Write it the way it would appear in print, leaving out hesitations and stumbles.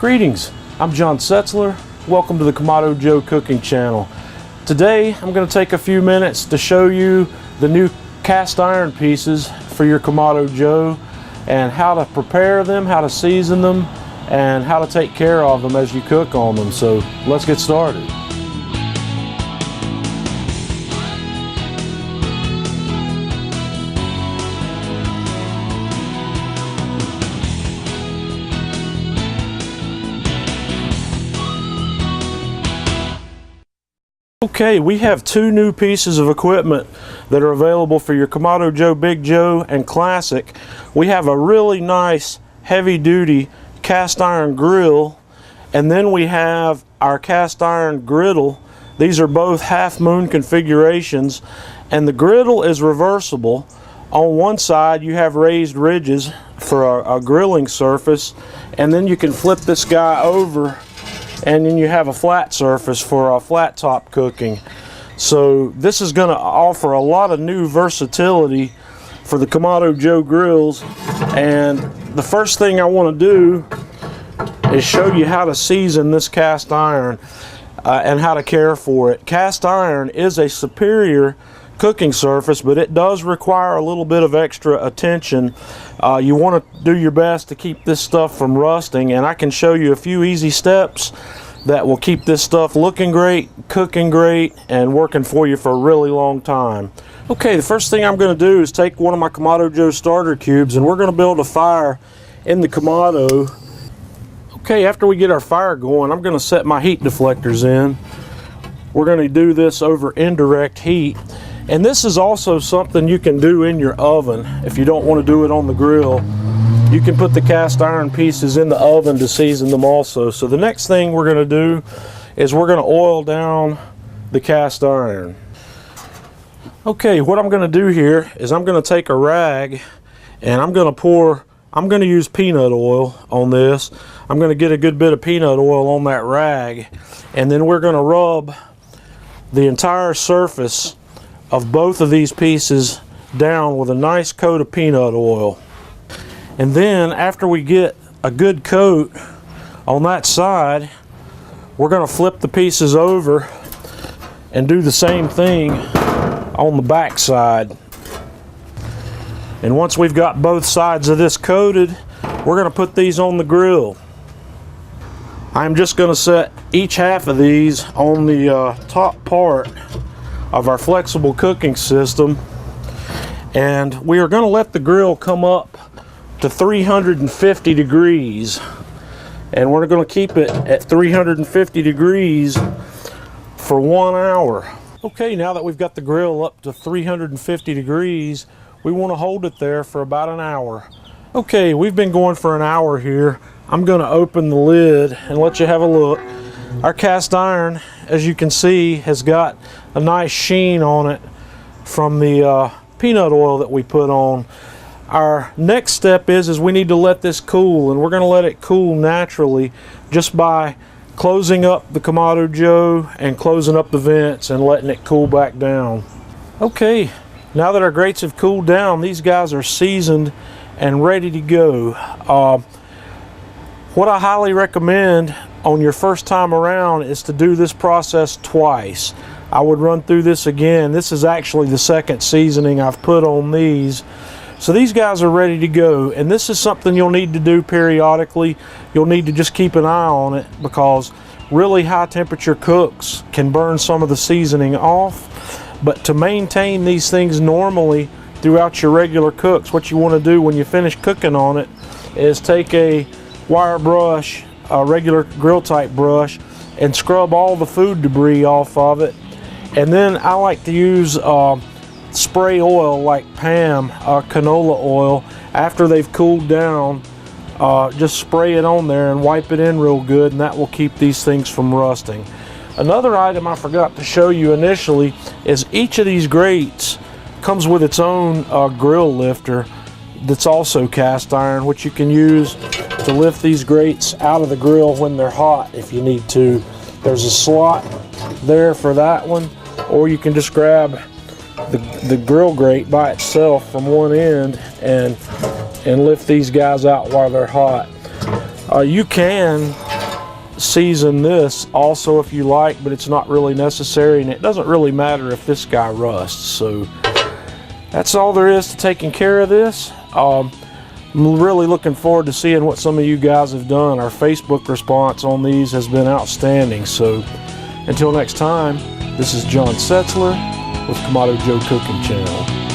Greetings, I'm John Setzler. Welcome to the Kamado Joe Cooking Channel. Today I'm going to take a few minutes to show you the new cast iron pieces for your Kamado Joe and how to prepare them, how to season them, and how to take care of them as you cook on them. So let's get started. Okay, we have two new pieces of equipment that are available for your Kamado Joe, Big Joe, and Classic. We have a really nice heavy-duty cast iron grill, and then we have our cast iron griddle. These are both half moon configurations, and the griddle is reversible. On one side you have raised ridges for a grilling surface, and then you can flip this guy over and then you have a flat surface for flat top cooking. So this is going to offer a lot of new versatility for the Kamado Joe grills. And the first thing I want to do is show you how to season this cast iron and how to care for it. Cast iron is a superior cooking surface, but it does require a little bit of extra attention. You want to do your best to keep this stuff from rusting, and I can show you a few easy steps that will keep this stuff looking great, cooking great, and working for you for a really long time. Okay, the first thing I'm going to do is take one of my Kamado Joe starter cubes, and we're going to build a fire in the Kamado. Okay, after we get our fire going, I'm going to set my heat deflectors in. We're going to do this over indirect heat. And this is also something you can do in your oven if you don't want to do it on the grill. You can put the cast iron pieces in the oven to season them also. So the next thing we're going to do is we're going to oil down the cast iron. Okay, what I'm going to do here is I'm going to take a rag and I'm going to use peanut oil on this. I'm going to get a good bit of peanut oil on that rag, and then we're going to rub the entire surface of both of these pieces down with a nice coat of peanut oil. And then after we get a good coat on that side, we're going to flip the pieces over and do the same thing on the back side. And once we've got both sides of this coated, we're going to put these on the grill. I'm just going to set each half of these on the top part of our flexible cooking system, and we are going to let the grill come up to 350 degrees, and we're going to keep it at 350 degrees for 1 hour. Okay, now that we've got the grill up to 350 degrees, we want to hold it there for about an hour. Okay, we've been going for an hour here. I'm going to open the lid and let you have a look. Our cast iron, as you can see, has got a nice sheen on it from the peanut oil that we put on. Our next step is we need to let this cool, and we're going to let it cool naturally just by closing up the Kamado Joe and closing up the vents and letting it cool back down. Okay, now that our grates have cooled down, these guys are seasoned and ready to go. What I highly recommend on your first time around is to do this process twice. I would run through this again. This is actually the second seasoning I've put on these. So these guys are ready to go, and this is something you'll need to do periodically. You'll need to just keep an eye on it, because really high temperature cooks can burn some of the seasoning off. But to maintain these things normally throughout your regular cooks, what you want to do when you finish cooking on it is take a wire brush, a regular grill type brush, and scrub all the food debris off of it. And then I like to use spray oil like Pam, canola oil. After they've cooled down, just spray it on there and wipe it in real good, and that will keep these things from rusting. Another item I forgot to show you initially is each of these grates comes with its own grill lifter that's also cast iron, which you can use to lift these grates out of the grill when they're hot if you need to. There's a slot there for that one, or you can just grab the grill grate by itself from one end and lift these guys out while they're hot. You can season this also if you like, but it's not really necessary, and it doesn't really matter if this guy rusts. So that's all there is to taking care of this. I'm really looking forward to seeing what some of you guys have done. Our Facebook response on these has been outstanding. So until next time, this is John Setzler with Kamado Joe Cooking Channel.